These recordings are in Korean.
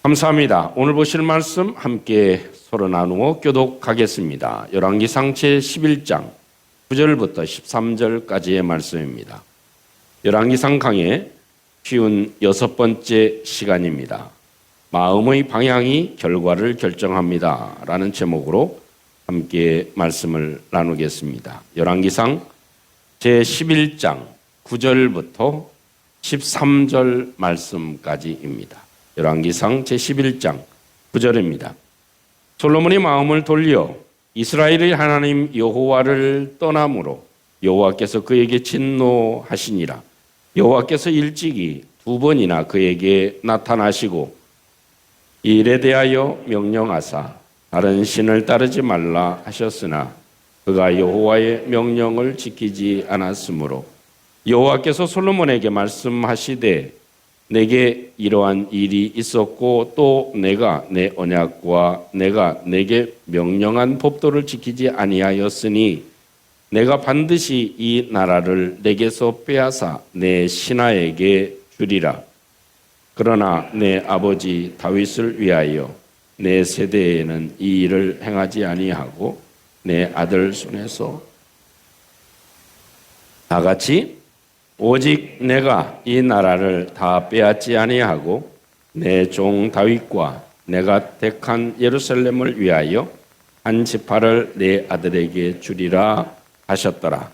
감사합니다. 오늘 보실 말씀 함께 서로 나누어 교독하겠습니다. 열왕기상 제11장 9절부터 13절까지의 말씀입니다. 열왕기상 강의 56번째 시간입니다. 마음의 방향이 결과를 결정합니다. 라는 제목으로 함께 말씀을 나누겠습니다. 열왕기상 제11장 9절부터 13절 말씀까지입니다. 열왕기상 제11장 9절입니다. 솔로몬이 마음을 돌려 이스라엘의 하나님 여호와를 떠남으로 여호와께서 그에게 진노하시니라. 여호와께서 일찍이 2번이나 그에게 나타나시고 이 일에 대하여 명령하사 다른 신을 따르지 말라 하셨으나 그가 여호와의 명령을 지키지 않았으므로 여호와께서 솔로몬에게 말씀하시되 내게 이러한 일이 있었고 또 내가 내 언약과 내가 내게 명령한 법도를 지키지 아니하였으니 내가 반드시 이 나라를 내게서 빼앗아 내 신하에게 주리라. 그러나 내 아버지 다윗을 위하여 내 세대에는 이 일을 행하지 아니하고 내 아들 손에서 다같이 오직 내가 이 나라를 다 빼앗지 아니하고 내 종 다윗과 내가 택한 예루살렘을 위하여 한 지파를 내 아들에게 주리라 하셨더라.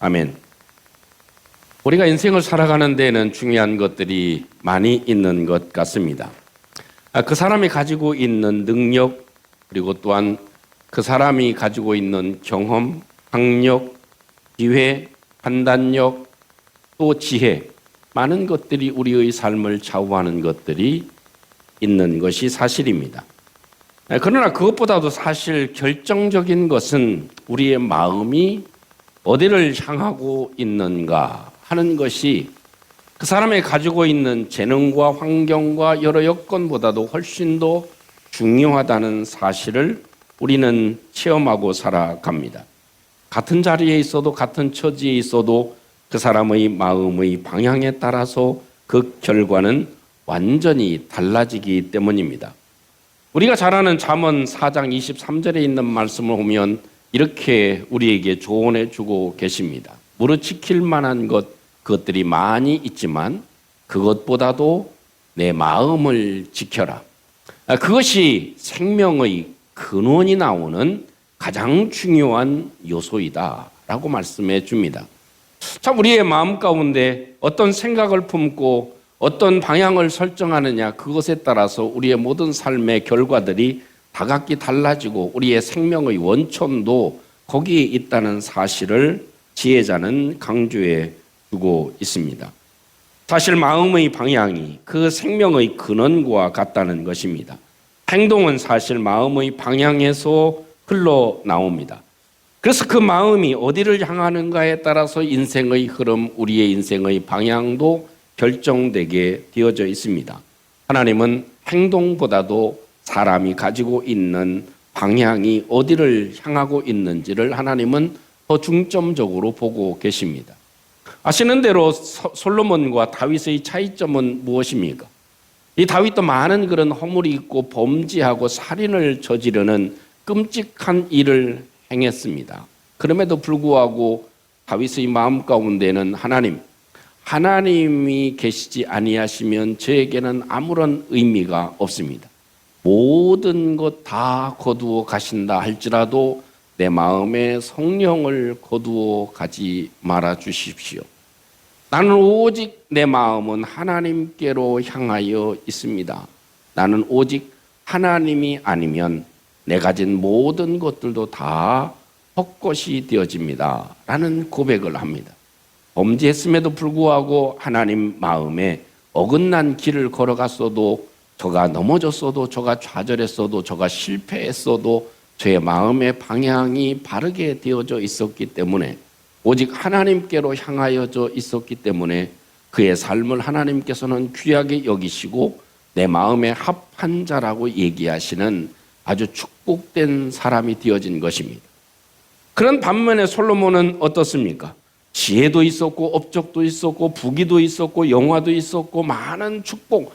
아멘. 우리가 인생을 살아가는 데에는 중요한 것들이 많이 있는 것 같습니다. 그 사람이 가지고 있는 능력, 그리고 또한 그 사람이 가지고 있는 경험, 학력, 기회, 판단력, 또 지혜, 많은 것들이 우리의 삶을 좌우하는 것들이 있는 것이 사실입니다. 그러나 그것보다도 사실 결정적인 것은 우리의 마음이 어디를 향하고 있는가 하는 것이 그 사람이 가지고 있는 재능과 환경과 여러 여건보다도 훨씬 더 중요하다는 사실을 우리는 체험하고 살아갑니다. 같은 자리에 있어도 같은 처지에 있어도 그 사람의 마음의 방향에 따라서 그 결과는 완전히 달라지기 때문입니다. 우리가 잘 아는 잠언 4장 23절에 있는 말씀을 보면 이렇게 우리에게 조언해 주고 계십니다. 무릇 지킬 만한 그것들이 많이 있지만 그것보다도 내 마음을 지켜라. 그것이 생명의 근원이 나오는 가장 중요한 요소이다 라고 말씀해 줍니다. 참 우리의 마음 가운데 어떤 생각을 품고 어떤 방향을 설정하느냐, 그것에 따라서 우리의 모든 삶의 결과들이 다각기 달라지고 우리의 생명의 원천도 거기에 있다는 사실을 지혜자는 강조해 주고 있습니다. 사실 마음의 방향이 그 생명의 근원과 같다는 것입니다. 행동은 사실 마음의 방향에서 흘러나옵니다. 그래서 그 마음이 어디를 향하는가에 따라서 인생의 흐름, 우리의 인생의 방향도 결정되게 되어져 있습니다. 하나님은 행동보다도 사람이 가지고 있는 방향이 어디를 향하고 있는지를 하나님은 더 중점적으로 보고 계십니다. 아시는 대로 솔로몬과 다윗의 차이점은 무엇입니까? 이 다윗도 많은 그런 허물이 있고 범죄하고 살인을 저지르는 끔찍한 일을 행했습니다. 그럼에도 불구하고 다윗의 마음 가운데는 하나님이 계시지 아니하시면 저에게는 아무런 의미가 없습니다. 모든 것 다 거두어 가신다 할지라도 내 마음에 성령을 거두어 가지 말아 주십시오. 나는 오직 내 마음은 하나님께로 향하여 있습니다. 나는 오직 하나님이 아니면 내 가진 모든 것들도 다 헛것이 되어집니다. 라는 고백을 합니다. 범죄했음에도 불구하고 하나님 마음에 어긋난 길을 걸어갔어도, 저가 넘어졌어도, 저가 좌절했어도, 저가 실패했어도 저의 마음의 방향이 바르게 되어져 있었기 때문에, 오직 하나님께로 향하여져 있었기 때문에 그의 삶을 하나님께서는 귀하게 여기시고 내 마음에 합한 자라고 얘기하시는 아주 축복된 사람이 되어진 것입니다. 그런 반면에 솔로몬은 어떻습니까? 지혜도 있었고 업적도 있었고 부귀도 있었고 영화도 있었고 많은 축복,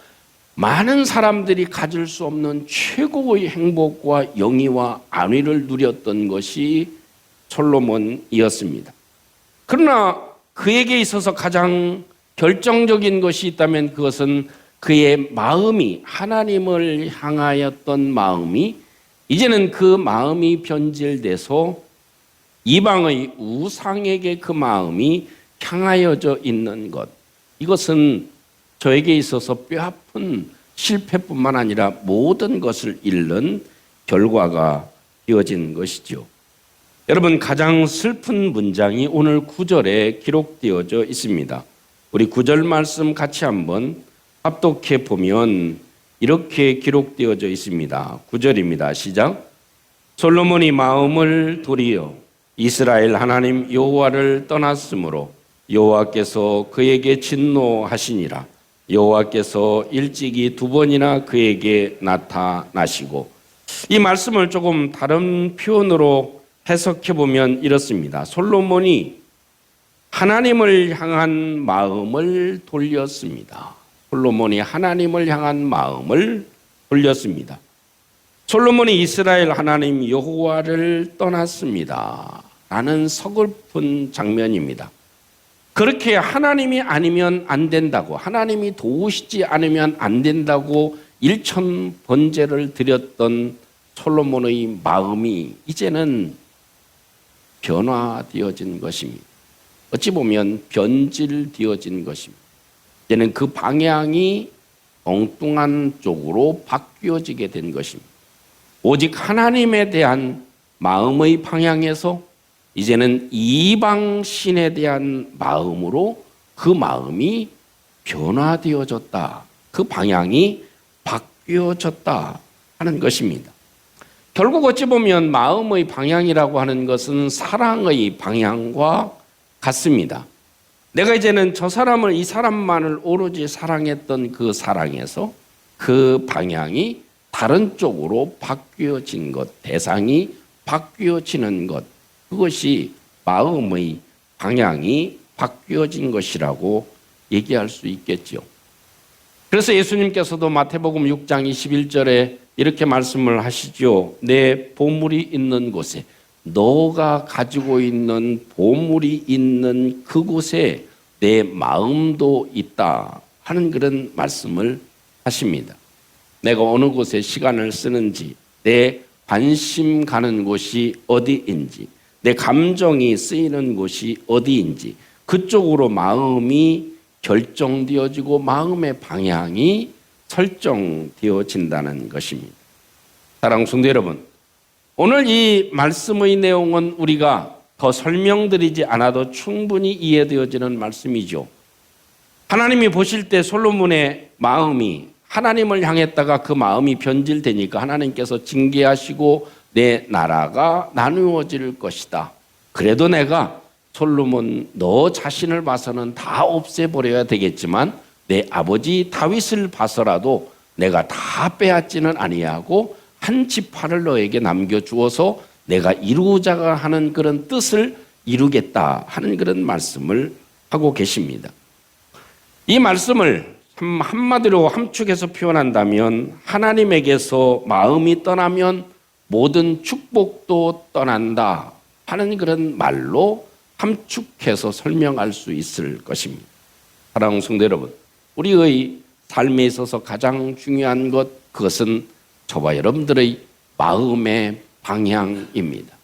많은 사람들이 가질 수 없는 최고의 행복과 영예와 안위를 누렸던 것이 솔로몬이었습니다. 그러나 그에게 있어서 가장 결정적인 것이 있다면 그것은 그의 마음이, 하나님을 향하였던 마음이 이제는 그 마음이 변질돼서 이방의 우상에게 그 마음이 향하여져 있는 것. 이것은 저에게 있어서 뼈아픈 실패뿐만 아니라 모든 것을 잃는 결과가 되어진 것이죠. 여러분, 가장 슬픈 문장이 오늘 9절에 기록되어져 있습니다. 우리 9절 말씀 같이 한번 합독해 보면 이렇게 기록되어져 있습니다. 9절입니다. 시작. 솔로몬이 마음을 도리어 이스라엘 하나님 여호와를 떠났으므로 여호와께서 그에게 진노하시니라. 여호와께서 일찍이 2번이나 그에게 나타나시고, 이 말씀을 조금 다른 표현으로 해석해 보면 이렇습니다. 솔로몬이 하나님을 향한 마음을 돌렸습니다. 솔로몬이 하나님을 향한 마음을 돌렸습니다. 솔로몬이 이스라엘 하나님 여호와를 떠났습니다. 라는 서글픈 장면입니다. 그렇게 하나님이 아니면 안 된다고, 하나님이 도우시지 않으면 안 된다고 일천번제를 드렸던 솔로몬의 마음이 이제는 변화되어진 것입니다. 어찌 보면 변질되어진 것입니다. 이제는 그 방향이 엉뚱한 쪽으로 바뀌어지게 된 것입니다. 오직 하나님에 대한 마음의 방향에서 이제는 이방신에 대한 마음으로 그 마음이 변화되어졌다. 그 방향이 바뀌어졌다 하는 것입니다. 결국 어찌 보면 마음의 방향이라고 하는 것은 사랑의 방향과 같습니다. 내가 이제는 저 사람을, 이 사람만을 오로지 사랑했던 그 사랑에서 그 방향이 다른 쪽으로 바뀌어진 것, 대상이 바뀌어지는 것, 그것이 마음의 방향이 바뀌어진 것이라고 얘기할 수 있겠죠. 그래서 예수님께서도 마태복음 6장 21절에 이렇게 말씀을 하시죠. 내 보물이 있는 곳에, 너가 가지고 있는 보물이 있는 그곳에 내 마음도 있다 하는 그런 말씀을 하십니다. 내가 어느 곳에 시간을 쓰는지, 내 관심 가는 곳이 어디인지, 내 감정이 쓰이는 곳이 어디인지 그쪽으로 마음이 결정되어지고 마음의 방향이 설정되어진다는 것입니다. 사랑하는 성도 여러분, 오늘 이 말씀의 내용은 우리가 더 설명드리지 않아도 충분히 이해되어지는 말씀이죠. 하나님이 보실 때 솔로몬의 마음이 하나님을 향했다가 그 마음이 변질되니까 하나님께서 징계하시고 내 나라가 나누어질 것이다. 그래도 내가 솔로몬 너 자신을 봐서는 다 없애버려야 되겠지만 내 아버지 다윗을 봐서라도 내가 다 빼앗지는 아니하고 한 지파를 너에게 남겨주어서 내가 이루고자 하는 그런 뜻을 이루겠다 하는 그런 말씀을 하고 계십니다. 이 말씀을 한마디로 함축해서 표현한다면 하나님에게서 마음이 떠나면 모든 축복도 떠난다 하는 그런 말로 함축해서 설명할 수 있을 것입니다. 사랑하는 성도 여러분, 우리의 삶에 있어서 가장 중요한 것, 그것은 저와 여러분들의 마음의 방향입니다.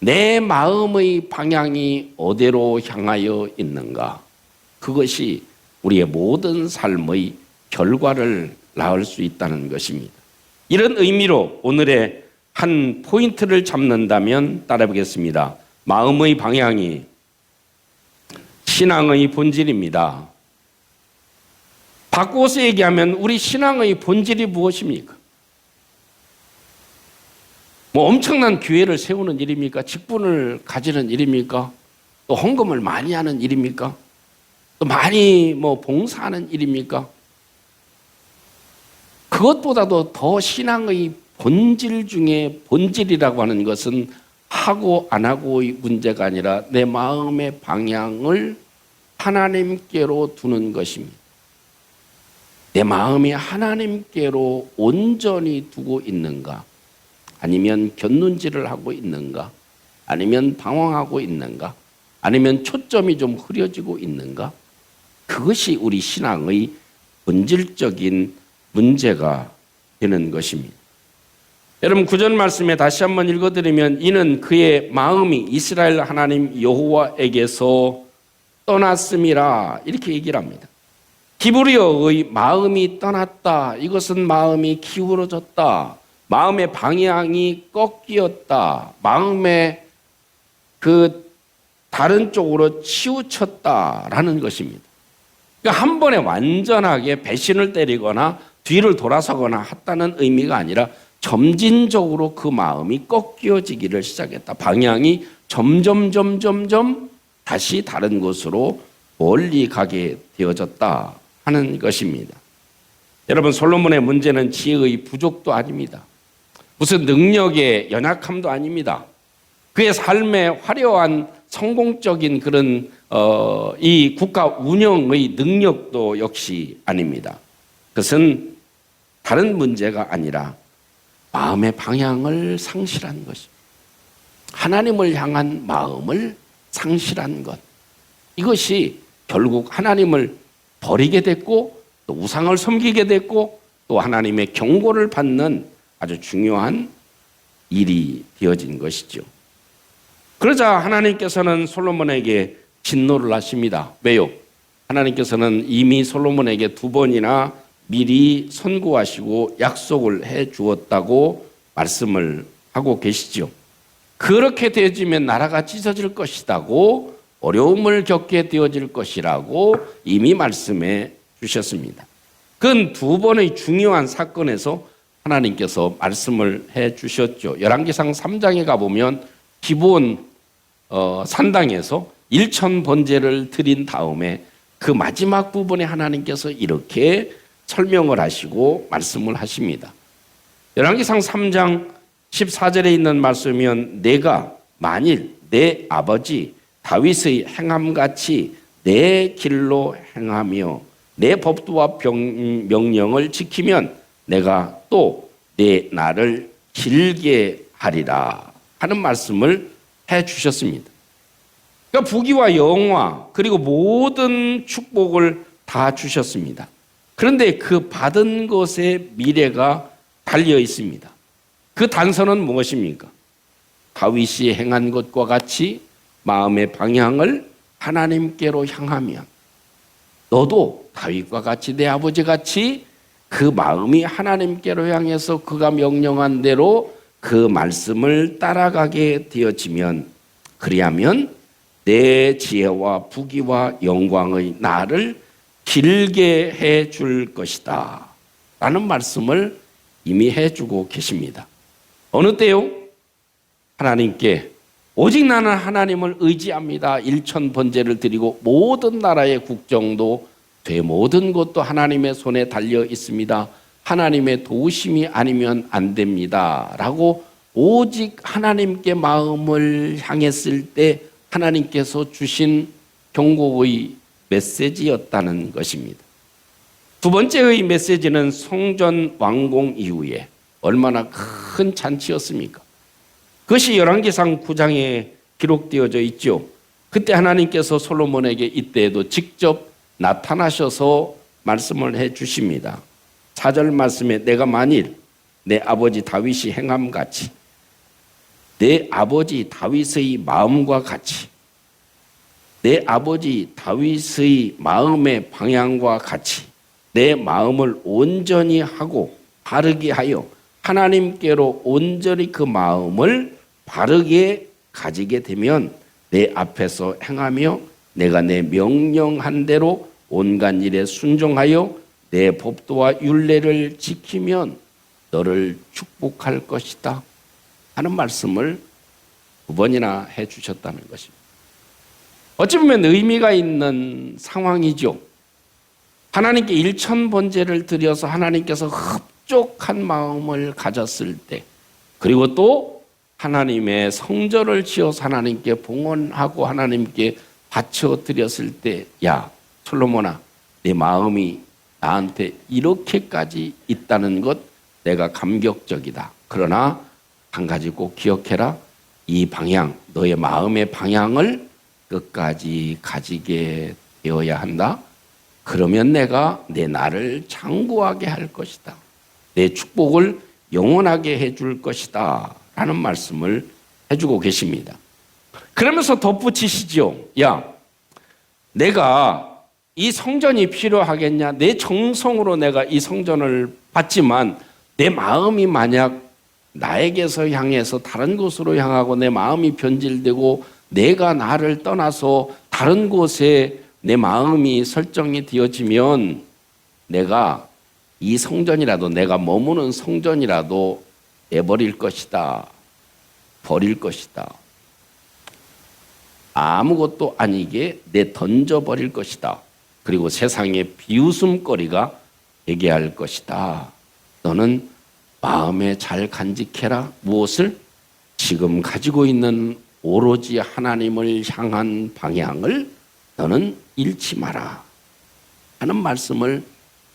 내 마음의 방향이 어디로 향하여 있는가? 그것이 우리의 모든 삶의 결과를 낳을 수 있다는 것입니다. 이런 의미로 오늘의 한 포인트를 잡는다면 따라해보겠습니다. 마음의 방향이 신앙의 본질입니다. 바꾸어서 얘기하면 우리 신앙의 본질이 무엇입니까? 뭐 엄청난 교회를 세우는 일입니까? 직분을 가지는 일입니까? 또 헌금을 많이 하는 일입니까? 또 많이 뭐 봉사하는 일입니까? 그것보다도 더 신앙의 본질 중에 본질이라고 하는 것은 하고 안 하고의 문제가 아니라 내 마음의 방향을 하나님께로 두는 것입니다. 내 마음이 하나님께로 온전히 두고 있는가? 아니면 곁눈질을 하고 있는가? 아니면 방황하고 있는가? 아니면 초점이 좀 흐려지고 있는가? 그것이 우리 신앙의 본질적인 문제가 되는 것입니다. 여러분 구절 말씀에 다시 한번 읽어드리면 이는 그의 마음이 이스라엘 하나님 여호와에게서 떠났음이라 이렇게 얘기를 합니다. 히브리어의 마음이 떠났다. 이것은 마음이 기울어졌다. 마음의 방향이 꺾였다. 마음의 그 다른 쪽으로 치우쳤다라는 것입니다. 그러니까 한 번에 완전하게 배신을 때리거나 뒤를 돌아서거나 했다는 의미가 아니라 점진적으로 그 마음이 꺾여지기를 시작했다. 방향이 점점 다시 다른 곳으로 멀리 가게 되어졌다 하는 것입니다. 여러분 솔로몬의 문제는 지혜의 부족도 아닙니다. 무슨 능력의 연약함도 아닙니다. 그의 삶의 화려한 성공적인 그런 이 국가 운영의 능력도 역시 아닙니다. 그것은 다른 문제가 아니라 마음의 방향을 상실한 것입니다. 하나님을 향한 마음을 상실한 것. 이것이 결국 하나님을 버리게 됐고 또 우상을 섬기게 됐고 또 하나님의 경고를 받는 아주 중요한 일이 되어진 것이죠. 그러자 하나님께서는 솔로몬에게 진노를 하십니다. 왜요? 하나님께서는 이미 솔로몬에게 2번이나 미리 선고하시고 약속을 해 주었다고 말씀을 하고 계시죠. 그렇게 되어지면 나라가 찢어질 것이라고 어려움을 겪게 되어질 것이라고 이미 말씀해 주셨습니다. 그건 2번의 중요한 사건에서 하나님께서 말씀을 해 주셨죠. 열왕기상 3장에 가보면 기브온 산당에서 1000번제를 드린 다음에 그 마지막 부분에 하나님께서 이렇게 설명을 하시고 말씀을 하십니다. 열왕기상 3장 14절에 있는 말씀이면 내가 만일 내 아버지 다윗의 행함같이 내 길로 행하며 내 법도와 명령을 지키면 내가 또 내 날을 길게 하리라 하는 말씀을 해 주셨습니다. 그러니까 부귀와 영화 그리고 모든 축복을 다 주셨습니다. 그런데 그 받은 것의 미래가 달려 있습니다. 그 단서는 무엇입니까? 다윗이 행한 것과 같이 마음의 방향을 하나님께로 향하면 너도 다윗과 같이 내 아버지 같이 그 마음이 하나님께로 향해서 그가 명령한 대로 그 말씀을 따라가게 되어지면 그리하면 내 지혜와 부귀와 영광의 나를 길게 해 줄 것이다 라는 말씀을 이미 해주고 계십니다. 어느 때요? 하나님께 오직 나는 하나님을 의지합니다. 1000번제를 드리고 모든 나라의 국정도 되 모든 것도 하나님의 손에 달려 있습니다. 하나님의 도우심이 아니면 안 됩니다 라고 오직 하나님께 마음을 향했을 때 하나님께서 주신 경고의 메시지였다는 것입니다. 2번째의 메시지는 성전 완공 이후에 얼마나 큰 잔치였습니까? 그것이 열왕기상 9장에 기록되어져 있죠. 그때 하나님께서 솔로몬에게 이때에도 직접 나타나셔서 말씀을 해 주십니다. 4절 말씀에 내가 만일 내 아버지 다윗이 행함같이 내 아버지 다윗의 마음과 같이 내 아버지 다윗의 마음의 방향과 같이 내 마음을 온전히 하고 바르게 하여 하나님께로 온전히 그 마음을 바르게 가지게 되면 내 앞에서 행하며 내가 내 명령한 대로 온갖 일에 순종하여 내 법도와 율례를 지키면 너를 축복할 것이다 하는 말씀을 2번이나 해 주셨다는 것입니다. 어찌 보면 의미가 있는 상황이죠. 하나님께 1000번제를 드려서 하나님께서 흡족한 마음을 가졌을 때 그리고 또 하나님의 성전을 지어서 하나님께 봉헌하고 하나님께 바쳐 드렸을 때 야 솔로몬아 내 마음이 나한테 이렇게까지 있다는 것 내가 감격적이다. 그러나 한 가지 꼭 기억해라. 이 방향, 너의 마음의 방향을 끝까지 가지게 되어야 한다. 그러면 내가 내 나를 장구하게 할 것이다. 내 축복을 영원하게 해줄 것이다. 라는 말씀을 해주고 계십니다. 그러면서 덧붙이시죠. 야, 내가 이 성전이 필요하겠냐? 내 정성으로 내가 이 성전을 받지만 내 마음이 만약 나에게서 향해서 다른 곳으로 향하고 내 마음이 변질되고 내가 나를 떠나서 다른 곳에 내 마음이 설정이 되어지면 내가 이 성전이라도 내가 머무는 성전이라도 내버릴 것이다. 버릴 것이다. 아무것도 아니게 내 던져버릴 것이다. 그리고 세상의 비웃음거리가 되게 할 것이다. 너는 마음에 잘 간직해라. 무엇을? 지금 가지고 있는 오로지 하나님을 향한 방향을 너는 잃지 마라 하는 말씀을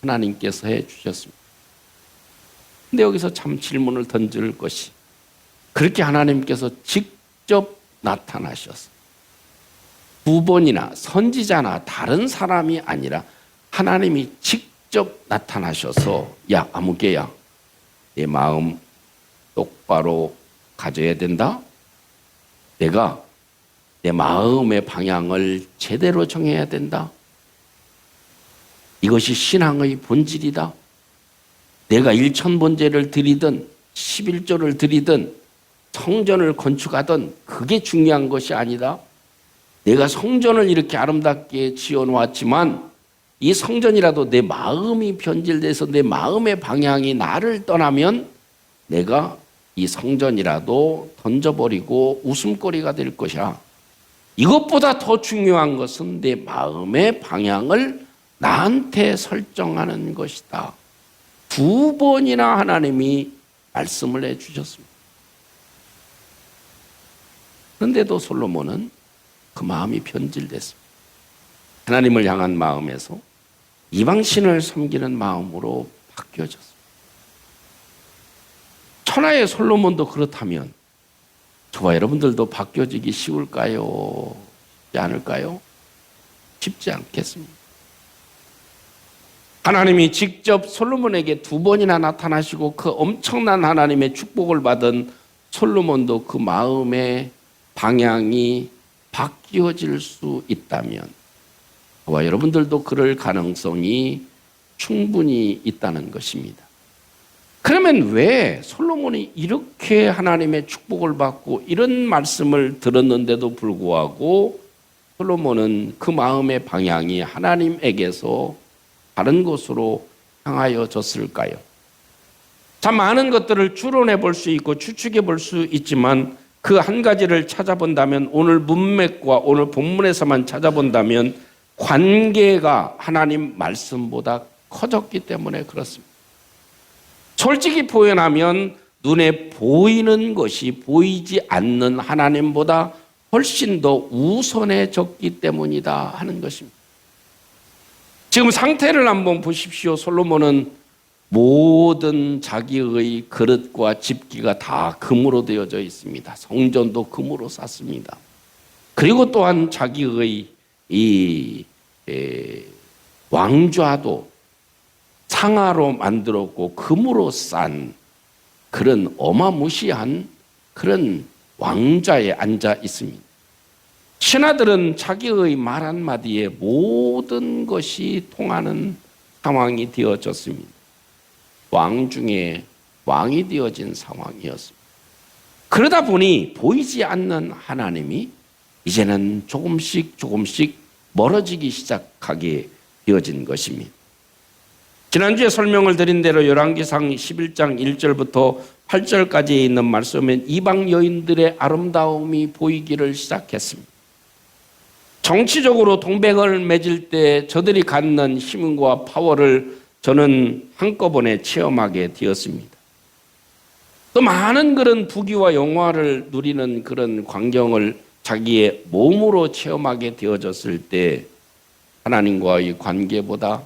하나님께서 해주셨습니다. 근데 여기서 참 질문을 던질 것이, 그렇게 하나님께서 직접 나타나셔서 두 번이나 선지자나 다른 사람이 아니라 하나님이 직접 나타나셔서 야 아무개야 내 마음 똑바로 가져야 된다. 내가 내 마음의 방향을 제대로 정해야 된다. 이것이 신앙의 본질이다. 내가 일천번제를 드리든 11조를 드리든 성전을 건축하든 그게 중요한 것이 아니다. 내가 성전을 이렇게 아름답게 지어놓았지만 이 성전이라도 내 마음이 변질돼서 내 마음의 방향이 나를 떠나면 내가 이 성전이라도 던져버리고 웃음거리가 될 것이야. 이것보다 더 중요한 것은 내 마음의 방향을 나한테 설정하는 것이다. 두 번이나 하나님이 말씀을 해주셨습니다. 그런데도 솔로몬은 그 마음이 변질됐습니다. 하나님을 향한 마음에서 이방신을 섬기는 마음으로 바뀌어졌습니다. 천하의 솔로몬도 그렇다면 저와 여러분들도 바뀌어지기 쉬울까요? 쉽지 않을까요? 쉽지 않겠습니다. 하나님이 직접 솔로몬에게 두 번이나 나타나시고 그 엄청난 하나님의 축복을 받은 솔로몬도 그 마음의 방향이 바뀌어질 수 있다면 저와 여러분들도 그럴 가능성이 충분히 있다는 것입니다. 그러면 왜 솔로몬이 이렇게 하나님의 축복을 받고 이런 말씀을 들었는데도 불구하고 솔로몬은 그 마음의 방향이 하나님에게서 다른 곳으로 향하여졌을까요? 참 많은 것들을 추론해 볼 수 있고 추측해 볼 수 있지만 그 한 가지를 찾아본다면, 오늘 문맥과 오늘 본문에서만 찾아본다면 관계가 하나님 말씀보다 커졌기 때문에 그렇습니다. 솔직히 표현하면 눈에 보이는 것이 보이지 않는 하나님보다 훨씬 더 우선해졌기 때문이다 하는 것입니다. 지금 상태를 한번 보십시오. 솔로몬은 모든 자기의 그릇과 집기가 다 금으로 되어져 있습니다. 성전도 금으로 쌌습니다. 그리고 또한 자기의 이 왕좌도 상아로 만들었고 금으로 싼 그런 어마무시한 그런 왕좌에 앉아 있습니다. 신하들은 자기의 말 한마디에 모든 것이 통하는 상황이 되어졌습니다. 왕 중에 왕이 되어진 상황이었습니다. 그러다 보니 보이지 않는 하나님이 이제는 조금씩 멀어지기 시작하게 되어진 것입니다. 지난주에 설명을 드린 대로 열왕기상 11장 1절부터 8절까지에 있는 말씀엔 이방 여인들의 아름다움이 보이기를 시작했습니다. 정치적으로 동백을 맺을 때 저들이 갖는 힘과 파워를 저는 한꺼번에 체험하게 되었습니다. 또 많은 그런 부귀와 영화를 누리는 그런 광경을 자기의 몸으로 체험하게 되어졌을 때 하나님과의 관계보다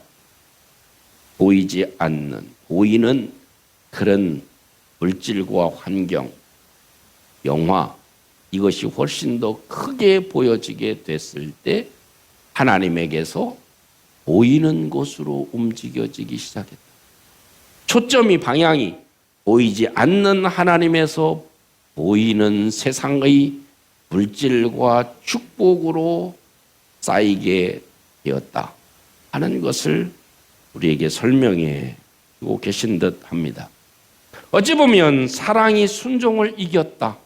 보이지 않는, 보이는 그런 물질과 환경, 영화, 이것이 훨씬 더 크게 보여지게 됐을 때 하나님에게서 보이는 곳으로 움직여지기 시작했다. 초점이, 방향이 보이지 않는 하나님에서 보이는 세상의 물질과 축복으로 쌓이게 되었다 하는 것을 우리에게 설명해 주고 계신 듯 합니다. 어찌 보면 사랑이 순종을 이겼다.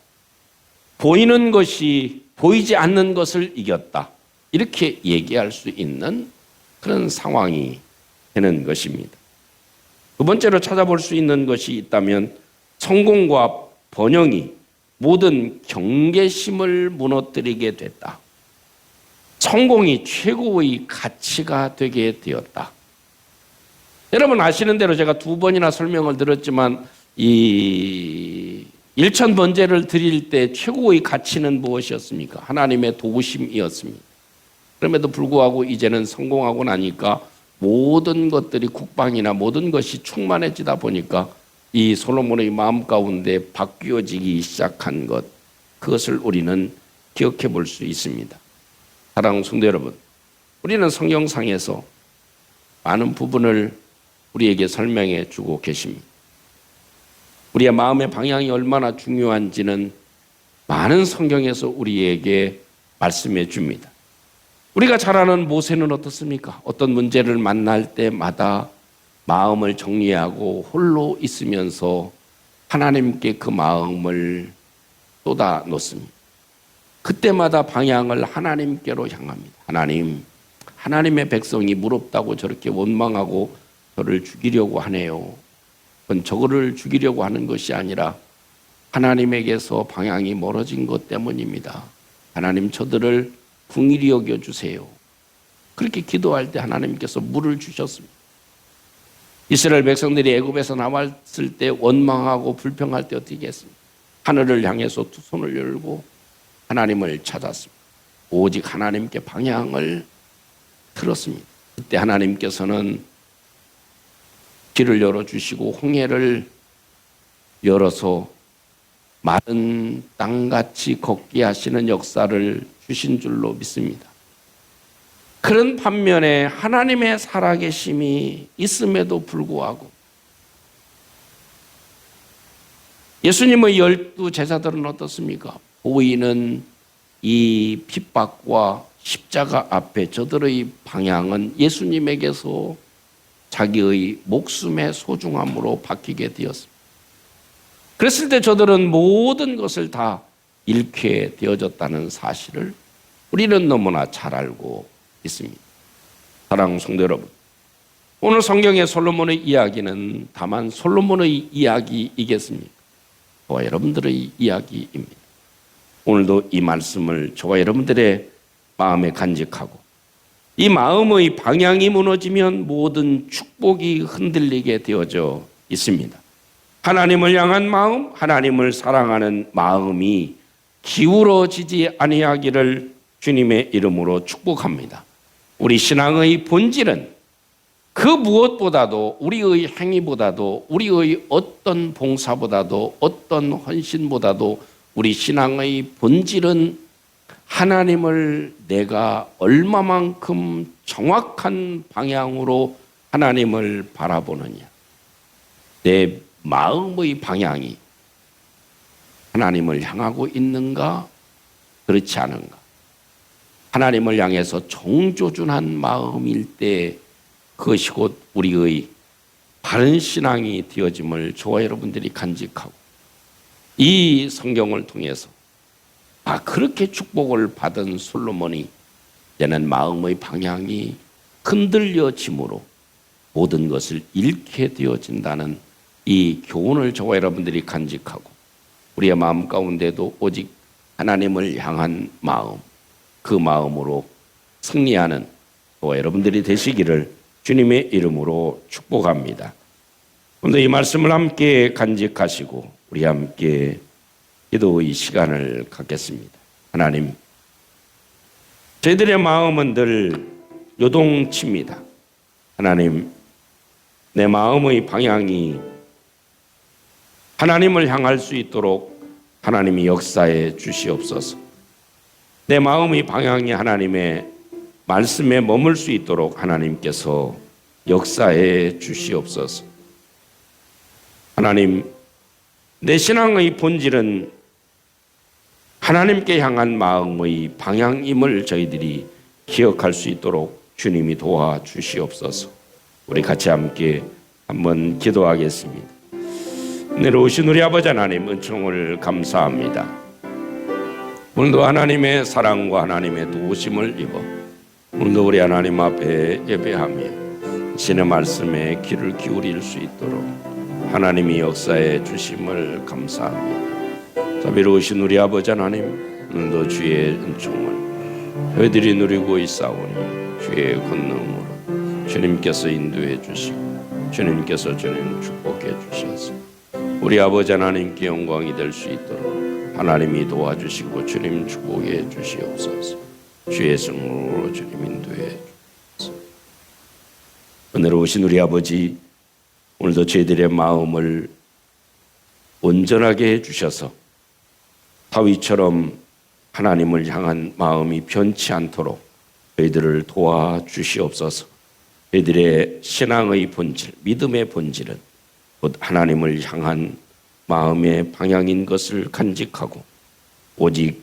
보이는 것이 보이지 않는 것을 이겼다. 이렇게 얘기할 수 있는 그런 상황이 되는 것입니다. 두 번째로 찾아볼 수 있는 것이 있다면 성공과 번영이 모든 경계심을 무너뜨리게 됐다. 성공이 최고의 가치가 되게 되었다. 여러분 아시는 대로 제가 두 번이나 설명을 드렸지만 이 일천번제를 드릴 때 최고의 가치는 무엇이었습니까? 하나님의 도우심이었습니다. 그럼에도 불구하고 이제는 성공하고 나니까 모든 것들이 국방이나 모든 것이 충만해지다 보니까 이 솔로몬의 마음 가운데 바뀌어지기 시작한 것, 그것을 우리는 기억해 볼 수 있습니다. 사랑하는 성도 여러분, 우리는 성경상에서 많은 부분을 우리에게 설명해 주고 계십니다. 우리의 마음의 방향이 얼마나 중요한지는 많은 성경에서 우리에게 말씀해 줍니다. 우리가 잘 아는 모세는 어떻습니까? 어떤 문제를 만날 때마다 마음을 정리하고 홀로 있으면서 하나님께 그 마음을 쏟아 놓습니다. 그때마다 방향을 하나님께로 향합니다. 하나님의 백성이 무섭다고 저렇게 원망하고 저를 죽이려고 하네요. 그건 저거를 죽이려고 하는 것이 아니라 하나님에게서 방향이 멀어진 것 때문입니다. 하나님 저들을 긍휼히 여겨주세요. 그렇게 기도할 때 하나님께서 물을 주셨습니다. 이스라엘 백성들이 애굽에서 나왔을 때 원망하고 불평할 때 어떻게 했습니까? 하늘을 향해서 두 손을 열고 하나님을 찾았습니다. 오직 하나님께 방향을 들었습니다. 그때 하나님께서는 길을 열어주시고 홍해를 열어서 마른 땅같이 걷게 하시는 역사를 주신 줄로 믿습니다. 그런 반면에 하나님의 살아계심이 있음에도 불구하고 예수님의 12 제자들은 어떻습니까? 보이는 이 핍박과 십자가 앞에 저들의 방향은 예수님에게서 자기의 목숨의 소중함으로 바뀌게 되었습니다. 그랬을 때 저들은 모든 것을 다 잃게 되어졌다는 사실을 우리는 너무나 잘 알고 있습니다. 사랑하는 성도 여러분, 오늘 성경의 솔로몬의 이야기는 다만 솔로몬의 이야기이겠습니까? 저와 여러분들의 이야기입니다. 오늘도 이 말씀을 저와 여러분들의 마음에 간직하고 이 마음의 방향이 무너지면 모든 축복이 흔들리게 되어져 있습니다. 하나님을 향한 마음, 하나님을 사랑하는 마음이 기울어지지 아니하기를 주님의 이름으로 축복합니다. 우리 신앙의 본질은 그 무엇보다도 우리의 행위보다도 우리의 어떤 봉사보다도 어떤 헌신보다도 우리 신앙의 본질은 하나님을 내가 얼마만큼 정확한 방향으로 하나님을 바라보느냐, 내 마음의 방향이 하나님을 향하고 있는가 그렇지 않은가, 하나님을 향해서 정조준한 마음일 때 그것이 곧 우리의 바른 신앙이 되어짐을 저와 여러분들이 간직하고 이 성경을 통해서 그렇게 축복을 받은 솔로몬이 이제는 마음의 방향이 흔들려짐으로 모든 것을 잃게 되어진다는 이 교훈을 저와 여러분들이 간직하고 우리의 마음 가운데도 오직 하나님을 향한 마음, 그 마음으로 승리하는 저와 여러분들이 되시기를 주님의 이름으로 축복합니다. 오늘 이 말씀을 함께 간직하시고 우리 함께 기도의 시간을 갖겠습니다. 하나님, 저희들의 마음은 늘 요동칩니다. 하나님, 내 마음의 방향이 하나님을 향할 수 있도록 하나님이 역사해 주시옵소서. 내 마음의 방향이 하나님의 말씀에 머물 수 있도록 하나님께서 역사해 주시옵소서. 하나님, 내 신앙의 본질은 하나님께 향한 마음의 방향임을 저희들이 기억할 수 있도록 주님이 도와주시옵소서. 우리 같이 함께 한번 기도하겠습니다. 내려오신 우리 아버지 하나님, 은총을 감사합니다. 오늘도 하나님의 사랑과 하나님의 도우심을 입어 오늘도 우리 하나님 앞에 예배하며 신의 말씀에 귀를 기울일 수 있도록 하나님이 역사해 주심을 감사합니다. 자비로우신 우리 아버지 하나님, 오늘도 주의 은총을 저희들이 누리고 있사오니 주의 권능으로 주님께서 인도해 주시고 주님께서 주님 축복해 주셔서 우리 아버지 하나님께 영광이 될 수 있도록 하나님이 도와주시고 주님 축복해 주시옵소서. 주의 성으로 주님 인도해 주옵소서. 은혜로우신 우리 아버지, 오늘도 저희들의 마음을 온전하게 해주셔서 다윗처럼 하나님을 향한 마음이 변치 않도록 저희들을 도와주시옵소서. 저희들의 신앙의 본질, 믿음의 본질은 곧 하나님을 향한 마음의 방향인 것을 간직하고 오직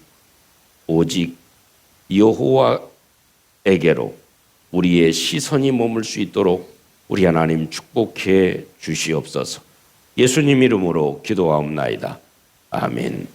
여호와에게로 우리의 시선이 머물 수 있도록 우리 하나님 축복해 주시옵소서. 예수님 이름으로 기도하옵나이다. 아멘.